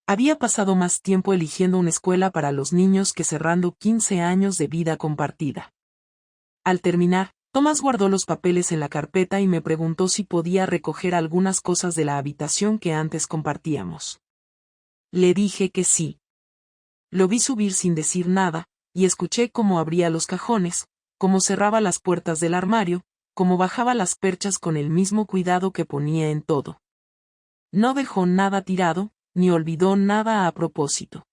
[SPEAKER 1] Había pasado más tiempo eligiendo una escuela para los niños que cerrando 15 años de vida compartida. Al terminar, Tomás guardó los papeles en la carpeta y me preguntó si podía recoger algunas cosas de la habitación que antes compartíamos. Le dije que sí. Lo vi subir sin decir nada, y escuché cómo abría los cajones, cómo cerraba las puertas del armario, cómo bajaba las perchas con el mismo cuidado que ponía en todo. No dejó nada tirado, ni olvidó nada a propósito.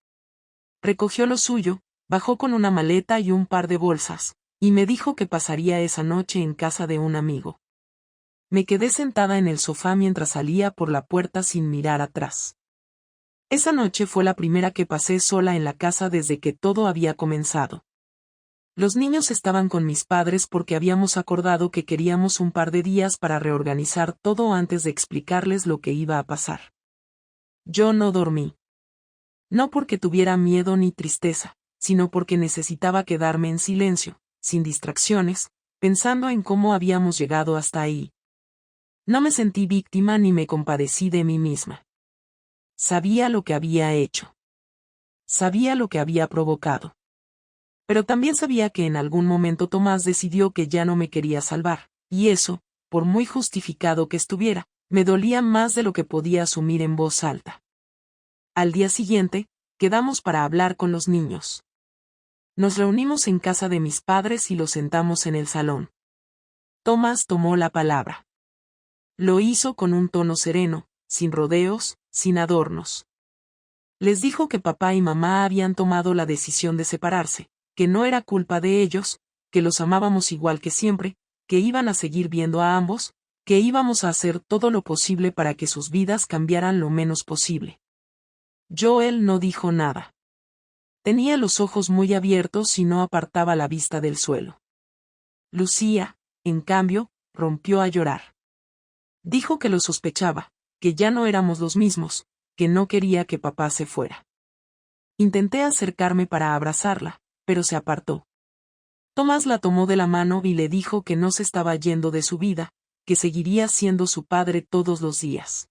[SPEAKER 1] Recogió lo suyo, bajó con una maleta y un par de bolsas, y me dijo que pasaría esa noche en casa de un amigo. Me quedé sentada en el sofá mientras salía por la puerta sin mirar atrás. Esa noche fue la primera que pasé sola en la casa desde que todo había comenzado. Los niños estaban con mis padres porque habíamos acordado que queríamos un par de días para reorganizar todo antes de explicarles lo que iba a pasar. Yo no dormí. No porque tuviera miedo ni tristeza, sino porque necesitaba quedarme en silencio, sin distracciones, pensando en cómo habíamos llegado hasta ahí. No me sentí víctima ni me compadecí de mí misma. Sabía lo que había hecho. Sabía lo que había provocado. Pero también sabía que en algún momento Tomás decidió que ya no me quería salvar, y eso, por muy justificado que estuviera, me dolía más de lo que podía asumir en voz alta. Al día siguiente, quedamos para hablar con los niños. Nos reunimos en casa de mis padres y los sentamos en el salón. Tomás tomó la palabra. Lo hizo con un tono sereno, sin rodeos, sin adornos. Les dijo que papá y mamá habían tomado la decisión de separarse, que no era culpa de ellos, que los amábamos igual que siempre, que iban a seguir viendo a ambos, que íbamos a hacer todo lo posible para que sus vidas cambiaran lo menos posible. Joel no dijo nada. Tenía los ojos muy abiertos y no apartaba la vista del suelo. Lucía, en cambio, rompió a llorar. Dijo que lo sospechaba, que ya no éramos los mismos, que no quería que papá se fuera. Intenté acercarme para abrazarla, pero se apartó. Tomás la tomó de la mano y le dijo que no se estaba yendo de su vida, que seguiría siendo su padre todos los días.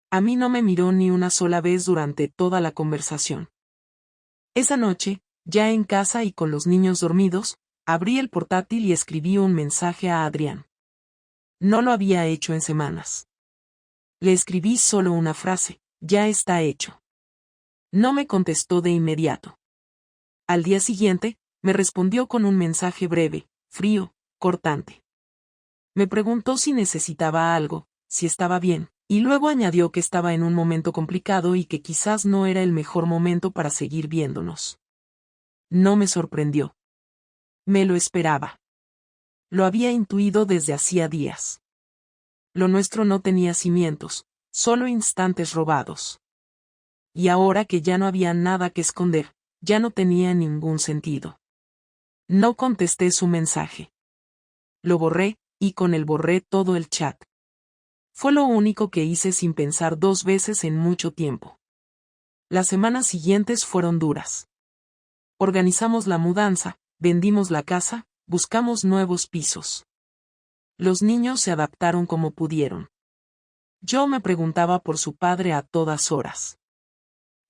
[SPEAKER 1] A mí no me miró ni una sola vez durante toda la conversación. Esa noche, ya en casa y con los niños dormidos, abrí el portátil y escribí un mensaje a Adrián. No lo había hecho en semanas. Le escribí solo una frase: ya está hecho. No me contestó de inmediato. Al día siguiente, me respondió con un mensaje breve, frío, cortante. Me preguntó si necesitaba algo, si estaba bien, y luego añadió que estaba en un momento complicado y que quizás no era el mejor momento para seguir viéndonos. No me sorprendió. Me lo esperaba. Lo había intuido desde hacía días. Lo nuestro no tenía cimientos, solo instantes robados. Y ahora que ya no había nada que esconder, ya no tenía ningún sentido. No contesté su mensaje. Lo borré, y con él borré todo el chat. Fue lo único que hice sin pensar dos veces en mucho tiempo. Las semanas siguientes fueron duras. Organizamos la mudanza, vendimos la casa, buscamos nuevos pisos. Los niños se adaptaron como pudieron. Yo me preguntaba por su padre a todas horas.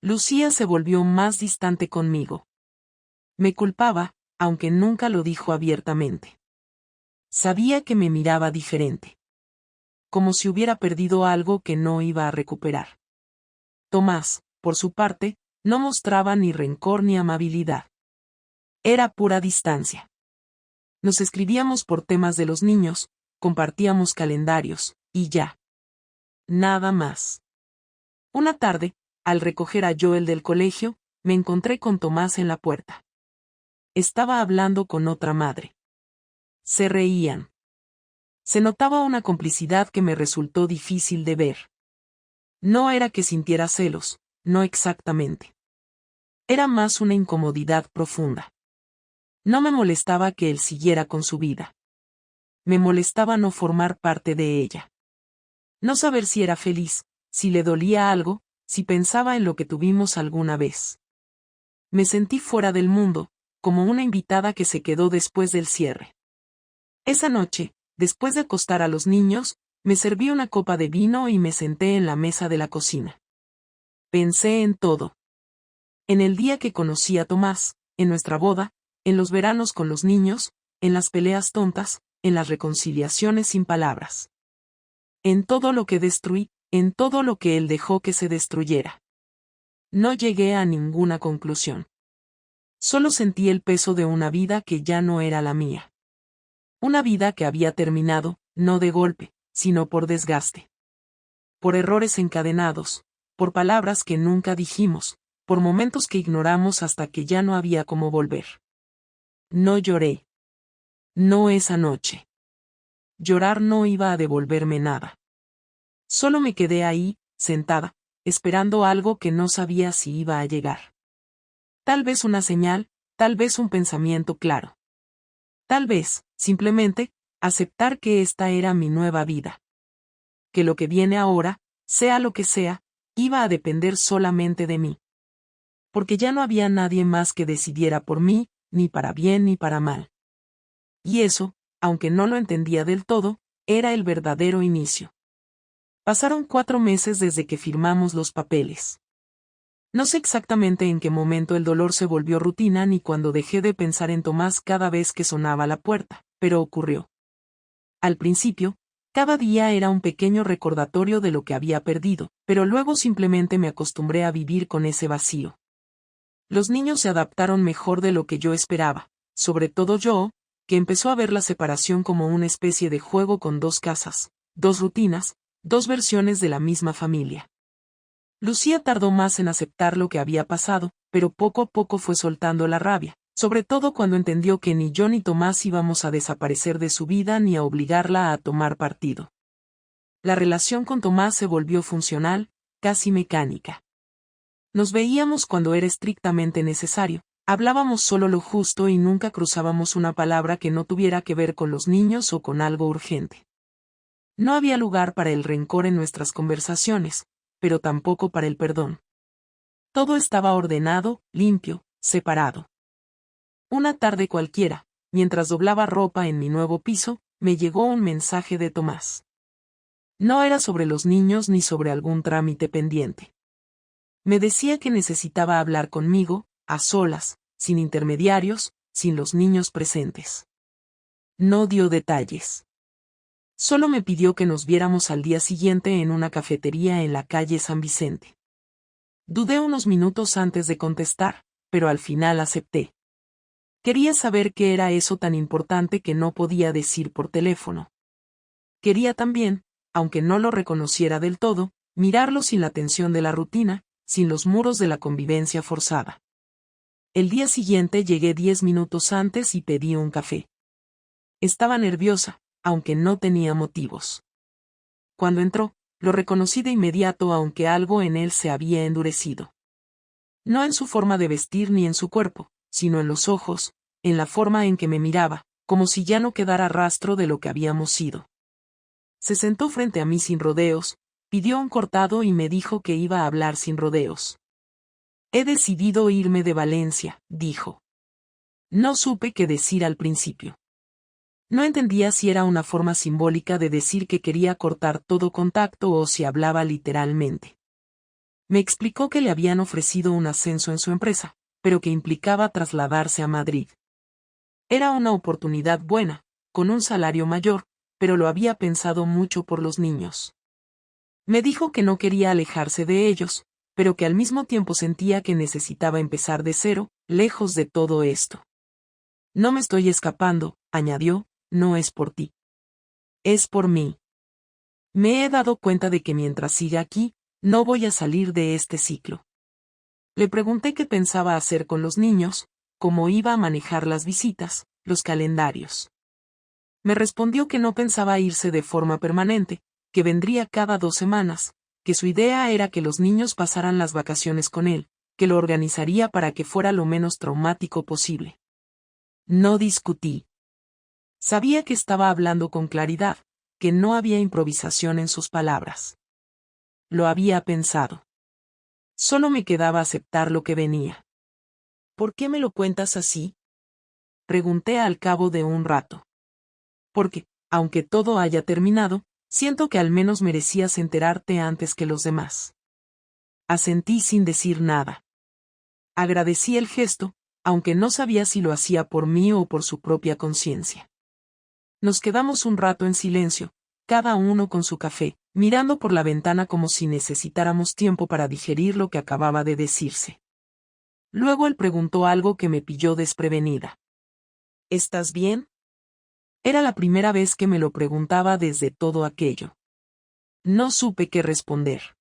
[SPEAKER 1] Lucía se volvió más distante conmigo. Me culpaba, aunque nunca lo dijo abiertamente. Sabía que me miraba diferente. Como si hubiera perdido algo que no iba a recuperar. Tomás, por su parte, no mostraba ni rencor ni amabilidad. Era pura distancia. Nos escribíamos por temas de los niños, compartíamos calendarios, y ya. Nada más. Una tarde, al recoger a Joel del colegio, me encontré con Tomás en la puerta. Estaba hablando con otra madre. Se reían. Se notaba una complicidad que me resultó difícil de ver. No era que sintiera celos, no exactamente. Era más una incomodidad profunda. No me molestaba que él siguiera con su vida. Me molestaba no formar parte de ella. No saber si era feliz, si le dolía algo, si pensaba en lo que tuvimos alguna vez. Me sentí fuera del mundo, como una invitada que se quedó después del cierre. Esa noche, después de acostar a los niños, me serví una copa de vino y me senté en la mesa de la cocina. Pensé en todo. En el día que conocí a Tomás, en nuestra boda, en los veranos con los niños, en las peleas tontas, en las reconciliaciones sin palabras. En todo lo que destruí, en todo lo que él dejó que se destruyera. No llegué a ninguna conclusión. Solo sentí el peso de una vida que ya no era la mía. Una vida que había terminado, no de golpe, sino por desgaste. Por errores encadenados, por palabras que nunca dijimos, por momentos que ignoramos hasta que ya no había cómo volver. No lloré. No esa noche. Llorar no iba a devolverme nada. Solo me quedé ahí, sentada, esperando algo que no sabía si iba a llegar. Tal vez una señal, tal vez un pensamiento claro. Tal vez, simplemente, aceptar que esta era mi nueva vida. Que lo que viene ahora, sea lo que sea, iba a depender solamente de mí. Porque ya no había nadie más que decidiera por mí, ni para bien ni para mal. Y eso, aunque no lo entendía del todo, era el verdadero inicio. Pasaron 4 meses desde que firmamos los papeles. No sé exactamente en qué momento el dolor se volvió rutina ni cuando dejé de pensar en Tomás cada vez que sonaba la puerta, pero ocurrió. Al principio, cada día era un pequeño recordatorio de lo que había perdido, pero luego simplemente me acostumbré a vivir con ese vacío. Los niños se adaptaron mejor de lo que yo esperaba, sobre todo yo, que empezó a ver la separación como una especie de juego con 2 casas, 2 rutinas, 2 versiones de la misma familia. Lucía tardó más en aceptar lo que había pasado, pero poco a poco fue soltando la rabia, sobre todo cuando entendió que ni yo ni Tomás íbamos a desaparecer de su vida ni a obligarla a tomar partido. La relación con Tomás se volvió funcional, casi mecánica. Nos veíamos cuando era estrictamente necesario, hablábamos solo lo justo y nunca cruzábamos una palabra que no tuviera que ver con los niños o con algo urgente. No había lugar para el rencor en nuestras conversaciones, pero tampoco para el perdón. Todo estaba ordenado, limpio, separado. Una tarde cualquiera, mientras doblaba ropa en mi nuevo piso, me llegó un mensaje de Tomás. No era sobre los niños ni sobre algún trámite pendiente. Me decía que necesitaba hablar conmigo, a solas, sin intermediarios, sin los niños presentes. No dio detalles. Solo me pidió que nos viéramos al día siguiente en una cafetería en la calle San Vicente. Dudé unos minutos antes de contestar, pero al final acepté. Quería saber qué era eso tan importante que no podía decir por teléfono. Quería también, aunque no lo reconociera del todo, mirarlo sin la tensión de la rutina, sin los muros de la convivencia forzada. El día siguiente llegué 10 minutos antes y pedí un café. Estaba nerviosa, aunque no tenía motivos. Cuando entró, lo reconocí de inmediato aunque algo en él se había endurecido. No en su forma de vestir ni en su cuerpo, sino en los ojos, en la forma en que me miraba, como si ya no quedara rastro de lo que habíamos sido. Se sentó frente a mí sin rodeos, pidió un cortado y me dijo que iba a hablar sin rodeos. He decidido irme de Valencia, dijo. No supe qué decir al principio. No entendía si era una forma simbólica de decir que quería cortar todo contacto o si hablaba literalmente. Me explicó que le habían ofrecido un ascenso en su empresa, pero que implicaba trasladarse a Madrid. Era una oportunidad buena, con un salario mayor, pero lo había pensado mucho por los niños. Me dijo que no quería alejarse de ellos, pero que al mismo tiempo sentía que necesitaba empezar de cero, lejos de todo esto. No me estoy escapando, añadió, no es por ti. Es por mí. Me he dado cuenta de que mientras siga aquí, no voy a salir de este ciclo. Le pregunté qué pensaba hacer con los niños, cómo iba a manejar las visitas, los calendarios. Me respondió que no pensaba irse de forma permanente, que vendría cada 2 semanas, que su idea era que los niños pasaran las vacaciones con él, que lo organizaría para que fuera lo menos traumático posible. No discutí. Sabía que estaba hablando con claridad, que no había improvisación en sus palabras. Lo había pensado. Solo me quedaba aceptar lo que venía. ¿Por qué me lo cuentas así?, pregunté al cabo de un rato. Porque, aunque todo haya terminado, siento que al menos merecías enterarte antes que los demás. Asentí sin decir nada. Agradecí el gesto, aunque no sabía si lo hacía por mí o por su propia conciencia. Nos quedamos un rato en silencio, cada uno con su café, mirando por la ventana como si necesitáramos tiempo para digerir lo que acababa de decirse. Luego él preguntó algo que me pilló desprevenida. ¿Estás bien? Era la primera vez que me lo preguntaba desde todo aquello. No supe qué responder.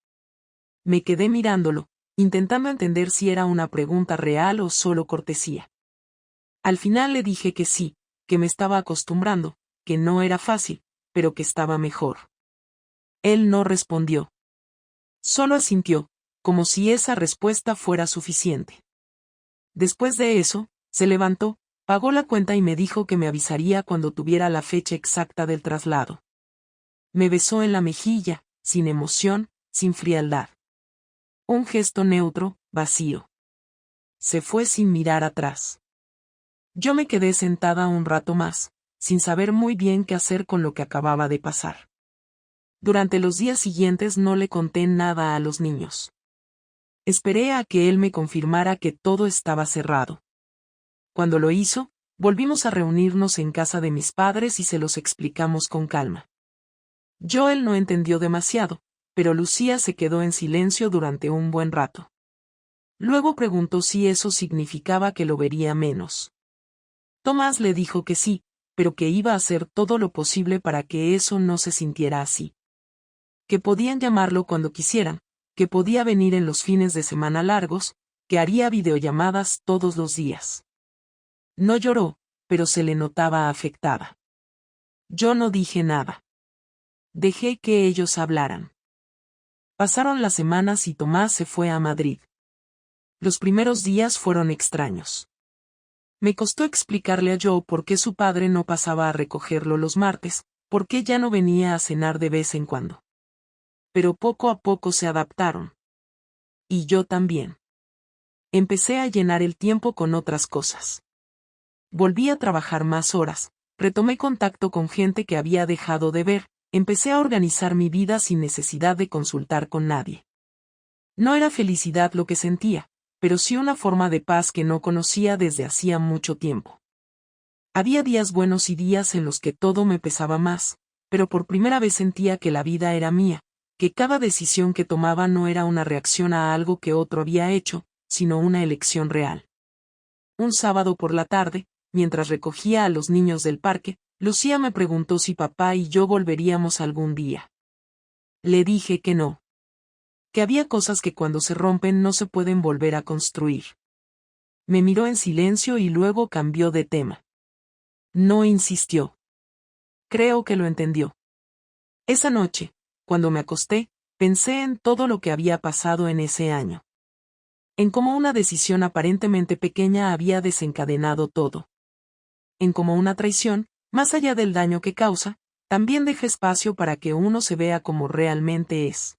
[SPEAKER 1] Me quedé mirándolo, intentando entender si era una pregunta real o solo cortesía. Al final le dije que sí, que me estaba acostumbrando, que no era fácil, pero que estaba mejor. Él no respondió. Solo asintió, como si esa respuesta fuera suficiente. Después de eso, se levantó, pagó la cuenta y me dijo que me avisaría cuando tuviera la fecha exacta del traslado. Me besó en la mejilla, sin emoción, sin frialdad. Un gesto neutro, vacío. Se fue sin mirar atrás. Yo me quedé sentada un rato más, sin saber muy bien qué hacer con lo que acababa de pasar. Durante los días siguientes no le conté nada a los niños. Esperé a que él me confirmara que todo estaba cerrado. Cuando lo hizo, volvimos a reunirnos en casa de mis padres y se los explicamos con calma. Joel no entendió demasiado, pero Lucía se quedó en silencio durante un buen rato. Luego preguntó si eso significaba que lo vería menos. Tomás le dijo que sí, pero que iba a hacer todo lo posible para que eso no se sintiera así. Que podían llamarlo cuando quisieran, que podía venir en los fines de semana largos, que haría videollamadas todos los días. No lloró, pero se le notaba afectada. Yo no dije nada. Dejé que ellos hablaran. Pasaron las semanas y Tomás se fue a Madrid. Los primeros días fueron extraños. Me costó explicarle a Joe por qué su padre no pasaba a recogerlo los martes, por qué ya no venía a cenar de vez en cuando. Pero poco a poco se adaptaron. Y yo también. Empecé a llenar el tiempo con otras cosas. Volví a trabajar más horas, retomé contacto con gente que había dejado de ver, empecé a organizar mi vida sin necesidad de consultar con nadie. No era felicidad lo que sentía, pero sí una forma de paz que no conocía desde hacía mucho tiempo. Había días buenos y días en los que todo me pesaba más, pero por primera vez sentía que la vida era mía, que cada decisión que tomaba no era una reacción a algo que otro había hecho, sino una elección real. Un sábado por la tarde, mientras recogía a los niños del parque, Lucía me preguntó si papá y yo volveríamos algún día. Le dije que no. Que había cosas que cuando se rompen no se pueden volver a construir. Me miró en silencio y luego cambió de tema. No insistió. Creo que lo entendió. Esa noche, cuando me acosté, pensé en todo lo que había pasado en ese año. En cómo una decisión aparentemente pequeña había desencadenado todo. En cómo una traición, más allá del daño que causa, también deja espacio para que uno se vea como realmente es.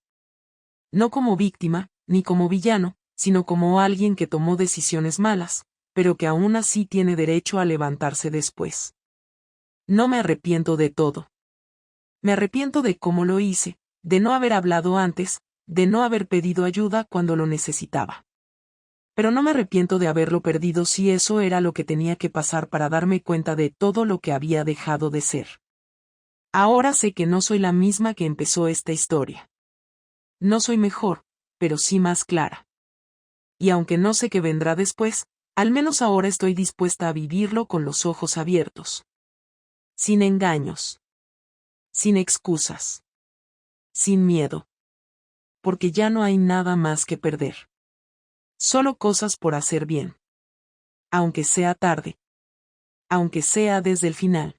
[SPEAKER 1] No como víctima, ni como villano, sino como alguien que tomó decisiones malas, pero que aún así tiene derecho a levantarse después. No me arrepiento de todo. Me arrepiento de cómo lo hice, de no haber hablado antes, de no haber pedido ayuda cuando lo necesitaba. Pero no me arrepiento de haberlo perdido si eso era lo que tenía que pasar para darme cuenta de todo lo que había dejado de ser. Ahora sé que no soy la misma que empezó esta historia. No soy mejor, pero sí más clara. Y aunque no sé qué vendrá después, al menos ahora estoy dispuesta a vivirlo con los ojos abiertos. Sin engaños. Sin excusas. Sin miedo. Porque ya no hay nada más que perder. Solo cosas por hacer bien. Aunque sea tarde. Aunque sea desde el final.